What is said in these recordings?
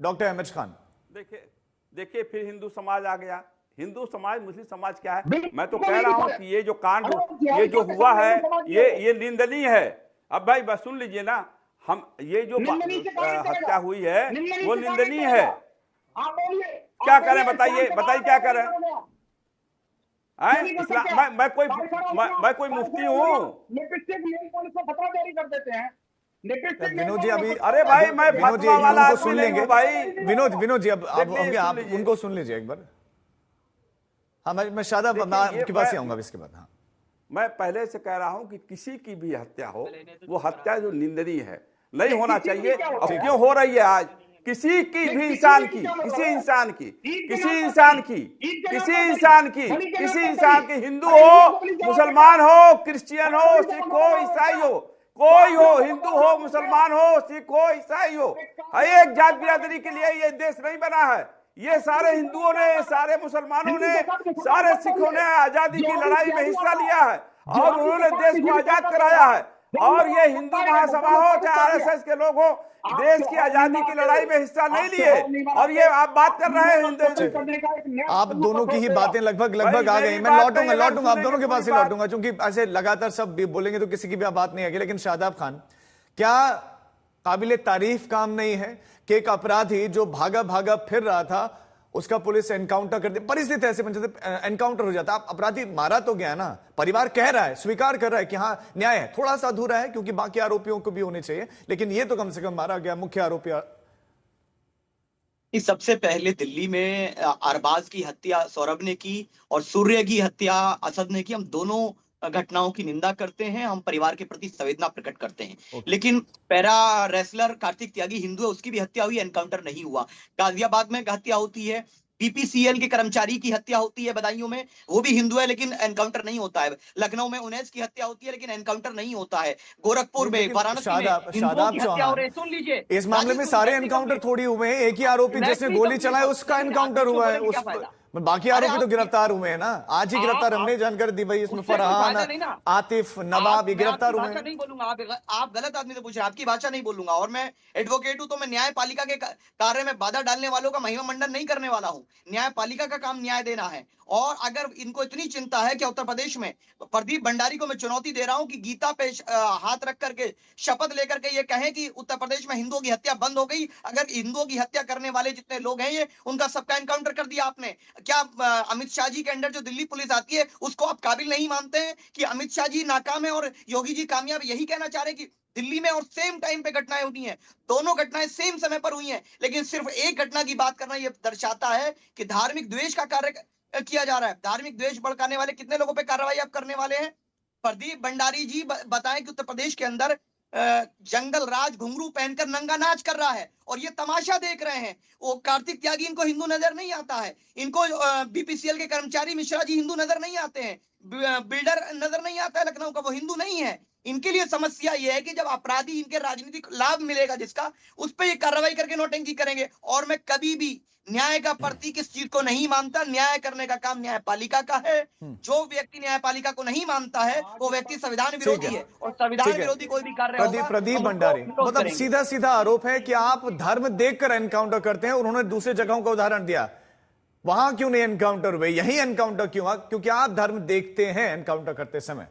Doctor Ahmad Khan. देखिए देखिए, फिर हिंदू समाज आ गया। हिंदू समाज मुस्लिम समाज क्या है? मैं तो कह रहा हूं कि ये जो कांड, ये जो हुआ है, ये निंदनीय है। अब भाई बस सुन लीजिए ना, हम ये जो हत्या हुई है वो निंदनीय है। क्या करें बताइए, बताइए क्या करें? इस्लाम, मैं कोई मुफ्ती हूँ? विनोद जी अभी, अरे भाई मैं विनोद जी फतवा वाला उनको आदमी सुन नहीं लेंगे हूँ भाई। विनोद जी अब देखिए, आप सुन लीजिए। उनको सुन लीजिए एक बार। हाँ मैं शादाब आपके पास ही आऊंगा इसके बाद। हाँ, मैं पहले से कह रहा हूं कि किसी की भी हत्या हो, वो हत्या जो निंदनीय है, नहीं होना चाहिए। अब क्यों हो रही है आज? किसी की भी इंसान की, किसी इंसान की, किसी इंसान की, किसी इंसान की, किसी इंसान की, हिंदू हो, मुसलमान हो, क्रिश्चियन हो, सिख हो, ईसाई हो, कोई हो, हिंदू हो, मुसलमान हो, सिख हो, ईसाई हो, एक जात बिरादरी के लिए ये देश नहीं बना है। ये सारे हिंदुओं ने, सारे मुसलमानों ने, सारे सिखों ने आजादी की लड़ाई में हिस्सा लिया है और उन्होंने देश को आजाद कराया है। और ये हिंदू महासभा हो चाहे आरएसएस के लोग हो, देश की आजादी की लड़ाई में हिस्सा नहीं लिए। और ये आप बात कर रहे हैं हिंदू, आप दोनों की ही बातें लगभग आ गई। मैं लौटूंगा आप दोनों के पास ही लौटूंगा, क्योंकि ऐसे लगातार सब भी बोलेंगे तो किसी की भी बात नहीं आएगी। लेकिन शादाब खान, क्या काबिले तारीफ काम नहीं है कि एक अपराधी जो भागा भागा फिर रहा था उसका पुलिस एनकाउंटर कर दे? परिस्थिति ऐसे बन जाती, एनकाउंटर हो जाता। अपराधी मारा तो गया ना, परिवार कह रहा है, स्वीकार कर रहा है कि हाँ न्याय है। थोड़ा सा अधूरा है क्योंकि बाकी आरोपियों को भी होने चाहिए, लेकिन ये तो कम से कम मारा गया मुख्य आरोपी। इस सबसे पहले दिल्ली में अरबाज की हत्या सौरभ ने की और सूर्य की हत्या असद ने की। हम दोनों घटनाओं की निंदा करते हैं, हम परिवार के प्रति संवेदना प्रकट करते हैं। लेकिन पैरा रेसलर कार्तिक त्यागी हिंदू है, उसकी भी हत्या हुई, एनकाउंटर नहीं हुआ। गाजियाबाद में हत्या होती है, बीपीसीएल के कर्मचारी की हत्या होती है बदायूं में, वो भी हिंदू है लेकिन एनकाउंटर नहीं होता है। लखनऊ में उनैस की हत्या होती है लेकिन एनकाउंटर नहीं होता है। गोरखपुर में, वाराणसी में हिंदुओं की हत्या हो रही है। सुन लीजिए, इस मामले में सारे एनकाउंटर थोड़ी हुए हैं। एक ही आरोपी जिसने गोली चलाई उसका एनकाउंटर हुआ है, बाकी आरोपी तो गिरफ्तार हुए हैं ना। आज ही गिरफ्तार हमने जानकारी दी भाई, इसमें फरहान, आतिफ, नवाब ये गिरफ्तार हुए हैं। नहीं बोलूंगा, आप गलत आदमी से पूछ रहे हैं, आपकी भाषा नहीं बोलूंगा। और मैं एडवोकेट हूं तो मैं न्यायपालिका के कार्य में बाधा डालने वालों का महिमा मंडन नहीं करने वाला हूं। न्यायपालिका का काम न्याय देना है। और अगर इनको इतनी चिंता है कि उत्तर प्रदेश में प्रदीप भंडारी को मैं चुनौती दे रहा हूं कि गीता पे हाथ रख करके शपथ लेकर के ये कहें कि उत्तर प्रदेश में हिंदुओं की हत्या बंद हो गई। अगर हिंदुओं की हत्या करने वाले जितने लोग हैं ये, उनका सबका एनकाउंटर कर दिया आपने। क्या अमित शाह जी के अंडर जो दिल्ली पुलिस आती है उसको आप काबिल नहीं मानते हैं कि अमित शाह जी नाकाम है और योगी जी कामयाब? यही कहना चाह रहे हैं कि दिल्ली में और सेम टाइम पे घटनाएं हुई हैं, दोनों घटनाएं सेम समय पर हुई हैं, लेकिन सिर्फ एक घटना की बात करना यह दर्शाता है कि धार्मिक द्वेष का कार्य किया जा रहा है। धार्मिक द्वेष भड़काने वाले कितने लोगों पे कार्रवाई आप करने वाले हैं? प्रदीप भंडारी जी बताएं कि उत्तर प्रदेश के अंदर जंगल राज घुंघरू पहनकर नंगा नाच कर रहा है और ये तमाशा देख रहे हैं। वो कार्तिक त्यागी इनको हिंदू नजर नहीं आता है, इनको बीपीसीएल के कर्मचारी मिश्रा जी हिंदू नजर नहीं आते हैं, बिल्डर नजर नहीं आता है लखनऊ का, वो हिंदू नहीं है। इनके लिए समस्या यह है कि जब अपराधी इनके राजनीतिक लाभ मिलेगा जिसका, उस पर ये कार्रवाई करके नौटंकी करेंगे। और मैं कभी भी न्याय का प्रतीक इस चीज को नहीं मानता। न्याय करने का काम न्यायपालिका का है। जो व्यक्ति न्यायपालिका को नहीं मानता है वो व्यक्ति संविधान विरोधी है और संविधान विरोधी कोई भी कार्य होगा प्रदीप भंडारी, मतलब सीधा सीधा आरोप है कि आप धर्म देखकर एनकाउंटर करते हैं। उन्होंने दूसरे जगहों का उदाहरण दिया, वहां क्यों नहीं एनकाउंटर हुए, यही एनकाउंटर क्यों हुआ? क्योंकि आप धर्म देखते हैं एनकाउंटर करते समय।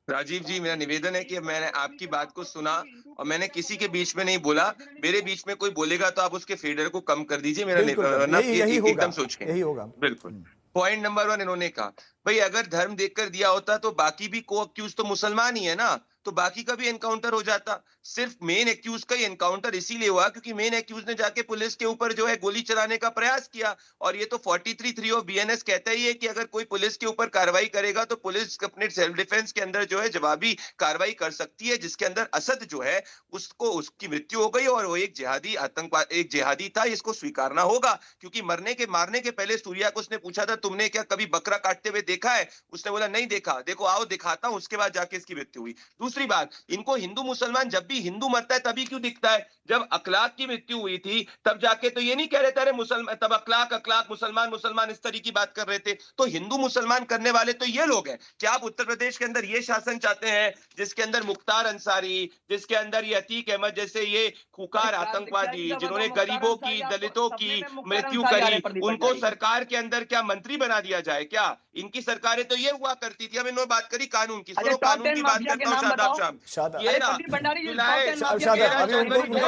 राजीव जी, मेरा निवेदन है कि मैंने आपकी बात को सुना और मैंने किसी के बीच में नहीं बोला। मेरे बीच में कोई बोलेगा तो आप उसके फेडर को कम कर दीजिए। मेरा एकदम सोच के यही होगा। बिल्कुल। पॉइंट नंबर 1 इन्होंने कहा, भाई अगर धर्म देखकर दिया होता तो बाकी भी को अक्यूज तो मुसलमान ही है ना, तो बाकी का भी एनकाउंटर हो जाता। सिर्फ मेन एक्यूज का ही एनकाउंटर इसीलिए हुआ क्योंकि मेन एक्यूज ने जाके पुलिस के ऊपर जो है गोली चलाने का प्रयास किया। और ये तो 43(3) ऑफ बीएनएस कहता ही है कि अगर कोई पुलिस के ऊपर कार्रवाई करेगा तो पुलिस अपने सेल्फ डिफेंस के अंदर जो है जवाबी कार्रवाई कर सकती है, जिसके अंदर असद जो है उसकी मृत्यु हो गई और वो एक जिहादी आतंकवाद, एक जिहादी था, इसको स्वीकारना होगा। क्योंकि मारने के पहले सूर्या को उसने पूछा था तुमने क्या कभी बकरा काटते हुए देखा है? उसने बोला नहीं देखा। देखो आओ दिखाता हूं, उसके बाद जाके इसकी मृत्यु हुई। दूसरी बात, इनको हिंदू मुसलमान जब भी भी हिंदू मरता है तभी क्यों दिखता है? जब अखलाक की मृत्यु हुई थी तब जाके तो ये नहीं कह रहे थे अरे मुसलमान, तब अखलाक अखलाक मुसलमान मुसलमान इस तरीके की बात कर रहे थे। तो हिंदू मुसलमान करने वाले तो ये लोग हैं। क्या आप उत्तर प्रदेश के अंदर ये शासन चाहते हैं जिसके अंदर मुख्तार अंसारी, जिसके अंदर ये अतीक अहमद जैसे ये खुकार आतंकवादी जिन्होंने गरीबों की, दलितों की मृत्यु करी, उनको सरकार के अंदर क्या मंत्री बना दिया जाए क्या? इनकी सरकारें तो ये हुआ करती थी। अब इन्होंने बात करी कानून की, सुनो कानून की बात करता हूँ शादाब शाम। ये ना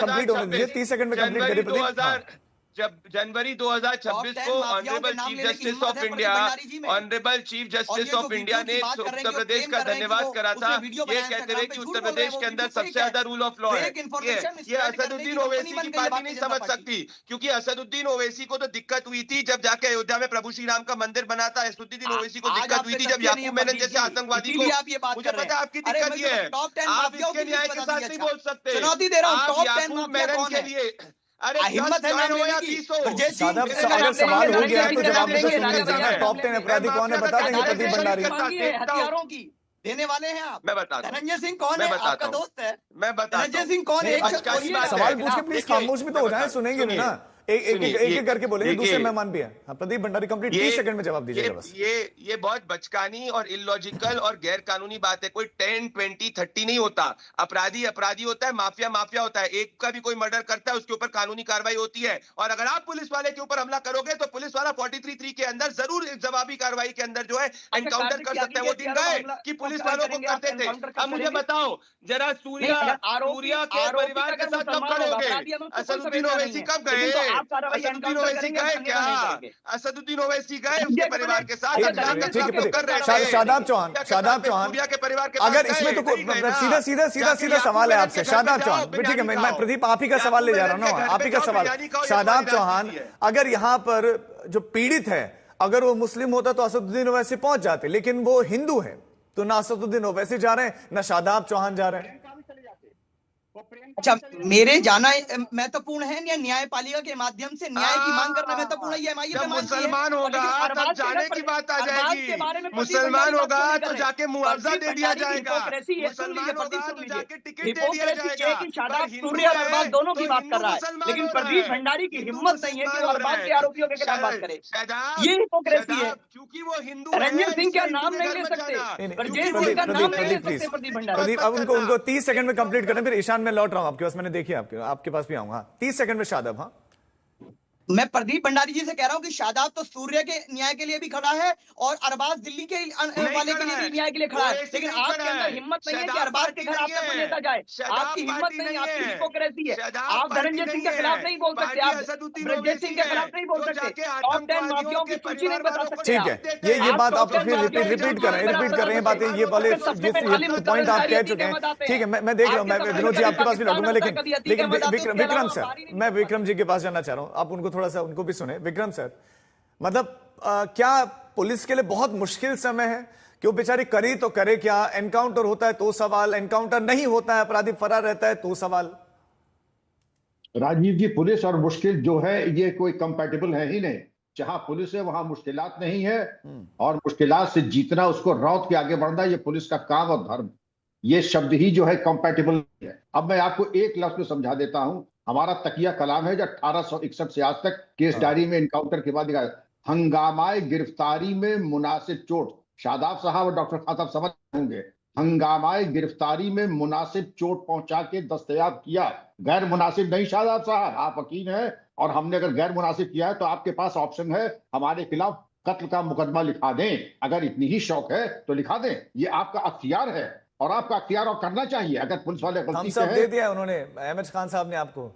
कंप्लीट होने दीजिए, 30 सेकंड में कंप्लीट करिए प्रदीप। जब जनवरी 2026 को honourable chief justice of India, honourable chief justice of India ने उत्तर प्रदेश का धन्यवाद करा था, ये कहते हुए कि उत्तर प्रदेश के अंदर सबसे ज्यादा रूल ऑफ लॉ है। ये असदुद्दीन ओवैसी की पार्टी नहीं समझ सकती, क्योंकि असदुद्दीन ओवैसी को तो दिक्कत हुई थी जब जाके अयोध्या में प्रभु श्री राम का मंदिर बना था। असदुद्दीन ओवैसी को दिक्कत हुई थी जब याकूब मेनन जैसे आतंकवादी को, मुझे पता है आपकी दिक्कत ये है, आप इसके न्याय के साथ नहीं बोल सकते। आप याकूब मेनन के लिए अरे हिम्मत है शादाब, अगर सवाल हो गया है तो जवाब तो सुन लीजिए ना। टॉप 10 अपराधी कौन है बता देंगे प्रदीप भंडारी। हथियारों की देने वाले हैं आप। मैं बताता हूं। धनंजय सिंह कौन है? आपका दोस्त है। मैं बताता हूं। धनंजय सिंह कौन है? सवाल पूछ के प्लीज खामोश भी तो हो जाए, सुनेंगे भी ना। एक करके बोलेंगे, दूसरे मेहमान भी है। हाँ, प्रदीप भंडारी कंप्लीट 30 सेकंड में जवाब दीजिएगा बस। ये बहुत बचकानी और इलॉजिकल और गैर कानूनी बात है। कोई 10, 20, 30 नहीं होता। अपराधी अपराधी होता है, माफिया माफिया होता है। एक का भी कोई मर्डर करता है उसके ऊपर कानूनी कार्रवाई होती है। और अगर आप पुलिस वाले के ऊपर हमला करोगे तो पुलिस वाला 43(3) के अंदर जरूर जवाबी कार्रवाई के अंदर जो है एनकाउंटर कर सकता है। वो दिन गए कि पुलिस वालों को करते थे। अब मुझे बताओ जरा, सूर्या के परिवार के साथ कब खड़ोगे? असदुद्दीन ओवैसी कब गए? असदुद्दीन ओवैसी गए क्या? असदुद्दीन ओवैसी गए उसके परिवार के साथ? शादाब चौहान के परिवार के, अगर इसमें तो सीधा सवाल है आपसे शादाब चौहान। ठीक है, मैं प्रदीप आप ही का सवाल ले जा रहा हूँ, आप ही का सवाल। शादाब चौहान, अगर यहाँ पर जो पीड़ित है अगर वो मुस्लिम होता तो असदुद्दीन ओवैसी पहुंच जाते, लेकिन वो हिंदू है तो ना असदुद्दीन ओवैसी जा रहे हैं ना शादाब चौहान जा रहे हैं। अच्छा, मेरे जाना महत्वपूर्ण है या न्यायपालिका के माध्यम से न्याय की मांग करना महत्वपूर्ण है? जब मुसलमान होगा तब जाने की बात आ जाएगी। मुसलमान होगा तो जाके मुआवजा दे दिया जाएगा। मुसलमान होगा तो जाके टिकट दे दिया जाएगा। दोनों की बात कर रहा है, लेकिन प्रदीप भंडारी की हिम्मत नहीं है कि वो अरबाज के आरोपियों के खिलाफ बात करे। ये हिपोक्रेसी है, क्योंकि वो हिंदू। रंजन सिंह का नाम नहीं ले सकते, प्रदीप अब उनको 30 सेकंड में कंप्लीट करें, फिर ईशान में लौट रहा हूं आपके पास। मैंने देखी आपके पास भी आऊंगा। 30 सेकंड में शादाब। हाँ, मैं प्रदीप भंडारी जी से कह रहा हूं कि शादाब तो सूर्य के न्याय के लिए भी खड़ा है और अरबाज दिल्ली के वाले के लिए भी न्याय के लिए खड़ा है, लेकिन आपके अंदर हिम्मत नहीं है कि अरबाज के घर आपका कोई नेता जाए। आपकी हिम्मत नहीं, आपकी हिपोक्रेसी है। आप धनंजय सिंह के खिलाफ नहीं बोल सकते, आप ब्रजेश सिंह के खिलाफ नहीं बोल सकते, टॉप 10 माफियाओं की सूची नहीं बता सकते। ठीक है, ये बात आप फिर रिपीट कर रहे हैं बातें, ये वाले पॉइंट आप कह चुके हैं। ठीक है, मैं देख रहा हूँ, मैं विनोद जी आपके पास भी लौटूंगा, लेकिन विक्रम सर, मैं विक्रम जी के पास जाना चाह रहा हूँ। आप उनको थोड़ा सा उनको भी सुने। विक्रम सर, मतलब क्या पुलिस के लिए बहुत मुश्किल समय है कि वो बेचारी करी तो करे क्या? एनकाउंटर होता है तो सवाल, एनकाउंटर नहीं होता है अपराधी फरार रहता है तो सवाल। राजीव जी, पुलिस और मुश्किल जो है ये कोई कंपैटिबल है ही नहीं। जहां पुलिस है वहां मुश्किलात नहीं है, और मुश्किलात से जीतना, उसको रौंद के आगे बढ़ना, ये पुलिस का काम और धर्म। ये शब्द ही जो है कंपैटिबल है। अब मैं आपको एक लफ्ज में समझा देता हूं। हमारा तकिया कलाम है जो 1861 से आज तक केस डायरी में इनकाउंटर के बाद दिखाया, हंगामाए गिरफ्तारी में मुनासिब चोट। शादाब साहब और डॉक्टर खान साहब समझ होंगे, हंगामाए गिरफ्तारी में मुनासिब चोट पहुंचा के दस्तयाब किया, गैर मुनासिब नहीं। शादाब साहब, आप वकील हैं और हमने अगर गैर मुनासिब किया है तो आपके पास ऑप्शन है, हमारे खिलाफ कत्ल का मुकदमा लिखा दें। अगर इतनी ही शौक है तो लिखा दें, ये आपका अख्तियार है और आपका अख्तियार और करना चाहिए। अगर पुलिस वाले गलती से दे दिया उन्होंने, अहमद खान साहब ने आपको।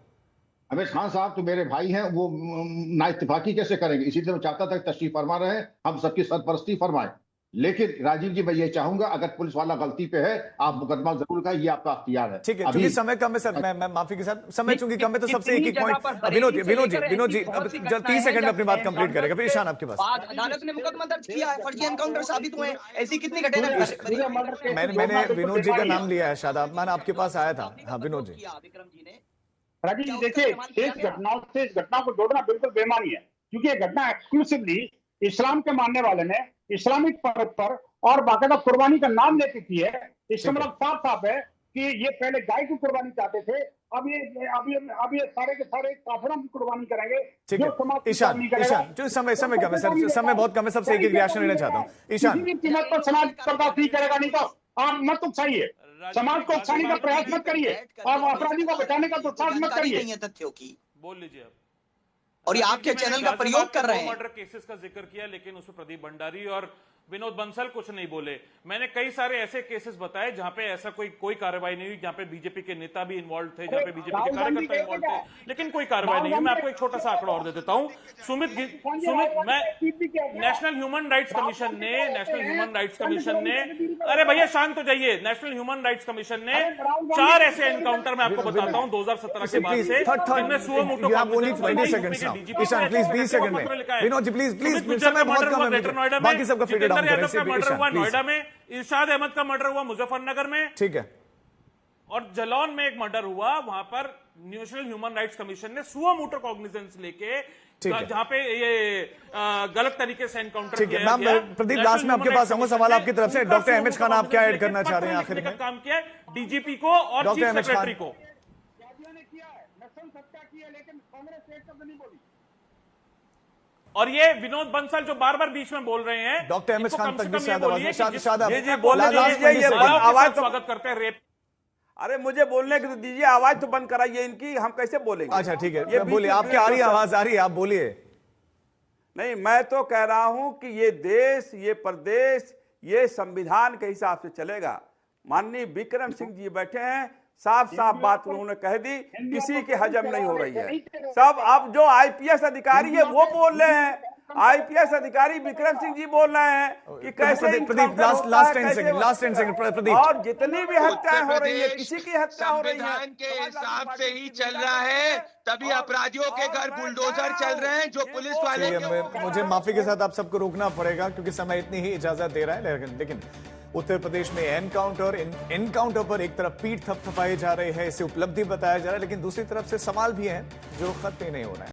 अहमद खान साहब तो मेरे भाई हैं, वो ना इत्तेफाकी कैसे करेंगे? इसीलिए मैं चाहता था तशरीफ फरमा रहे हैं, हम सबकी सरपरस्ती फरमाएं। लेकिन राजीव जी, मैं ये चाहूंगा अगर पुलिस वाला गलती पे है आप मुकदमा जरूर का, ये आपका अख्तियार है। ठीक है, चूंकि समय कम है सर, मैं माफी के साथ, समय चूंकि कम है तो सबसे एक पॉइंट। विनोद जी 30 सेकंड में अपनी बात कंप्लीट करेगा, फिर ईशान आपके पास। अदालत ने मुकदमा दर्ज किया है, फर्जी एनकाउंटर साबित हुए, ऐसी कितनी घटनाएं? मैंने विनोद जी का नाम लिया है, शादाब मैंने आपके पास आया था। हाँ विनोद जी। विक्रम जी ने, राजीव जी देखिए, इस घटनाओं से इस घटना को जोड़ना बिल्कुल बेमानी है, क्योंकि ये घटना एक्सक्लूसिवली इस्लाम के मानने वाले ने इस्लामिक पर्व पर और बाकायदा कुर्बानी का नाम लेके की है। इसका मतलब साफ साफ है कि ये पहले गाय की कुर्बानी चाहते थे, अब ये सारे के सारे काफिरों की कुर्बानी करेंगे। ठीक जो है समाज की ईशान, कुर्बानी करेगा, ईशान जो समय कम है सर, समय बहुत कम है, सबसे एक रिएक्शन लेना चाहता हूँ। ईशान, किसी भी कीमत पर समाज बर्दाश्त नहीं करेगा, नहीं तो आप मत उकसाइए, समाज को उकसाने का प्रयास मत करिए, और अपराधी को बचाने का दुस्साहस मत जानकारी करिए। नहीं है तथ्यों की, बोल लीजिए आप। और ये आपके चैनल का प्रयोग कर रहे हैं। मर्डर केसेस का जिक्र किया, लेकिन उसमें प्रदीप भंडारी और विनोद बंसल कुछ नहीं बोले। मैंने कई सारे ऐसे केसेस बताए जहां पे ऐसा कोई कार्रवाई नहीं हुई, जहां पे बीजेपी के नेता भी इन्वॉल्व थे, जहां पे बीजेपी के कार्यकर्ता इन्वॉल्व थे, लेकिन कोई कार्रवाई नहीं हुई। मैं आपको एक छोटा सा आंकड़ा और दे देता हूं। सुमित मैं नेशनल ह्यूमन राइट्स कमीशन ने अरे भैया शांत हो जाइए। नेशनल ह्यूमन राइट्स कमीशन ने 4 ऐसे एनकाउंटर मैं आपको बताता हूं 2017 के बाद से, जिनमें सुओ मोटो ईशान प्लीज 20 सेकंड में, विनोद जी प्लीज समय बहुत कम है, बाकी सबका फिगर डाउन करें। का मर्डर हुआ नोएडा में, इरशाद अहमद का मर्डर हुआ मुजफ्फरनगर में, ठीक है, और जालौन में एक मर्डर हुआ। वहां पर नेशनल ह्यूमन राइट्स कमीशन ने सुओ मोटो कॉग्निजेंस लेके, जहां पे ये गलत तरीके से एनकाउंटर किया गया। प्रदीप लास्ट में आपके पास आऊंगा, सवाल आपकी तरफ से। डॉक्टर अहमद खान, आप क्या ऐड करना चाह रहे हैं आखिर में? काम किया डीजीपी को और चीफ सेक्रेटरी को। और ये विनोद बंसल जो बार बार बीच में बोल रहे हैं, डॉक्टर अहमद खान तक भी स्वागत करते हैं रेप। अरे मुझे बोलने की तो दीजिए, आवाज तो बंद कराइए इनकी, हम कैसे बोलेंगे? अच्छा ठीक है, बोलिए, आपकी आ रही है आवाज, आ रही है, आप बोलिए। नहीं, मैं तो कह रहा हूं कि ये देश, ये प्रदेश, ये संविधान के हिसाब से चलेगा। माननीय विक्रम सिंह जी बैठे हैं, साफ साफ बात उन्होंने कह दी, किसी के हजम नहीं हो रही है। सब अब जो आईपीएस अधिकारी है वो बोल रहे हैं, आईपीएस अधिकारी विक्रम सिंह जी बोल रहे हैं कि कैसे प्रदीप लास्ट 10 सेकंड प्रदीप, और जितनी भी हत्याएं हो रही है, किसी की हत्या हो रही है संविधान के हिसाब से ही चल रहा है, तभी अपराधियों के घर बुलडोजर चल रहे हैं जो पुलिस वाले। मुझे माफी के साथ आप सबको रोकना पड़ेगा क्योंकि समय इतनी ही इजाजत दे रहा है, लेकिन उत्तर प्रदेश में एनकाउंटर पर एक तरफ पीठ थपथपाई जा रही है, इसे उपलब्धि बताया जा रहा है, लेकिन दूसरी तरफ से सवाल भी हैं जो खत्म नहीं हो रहा है।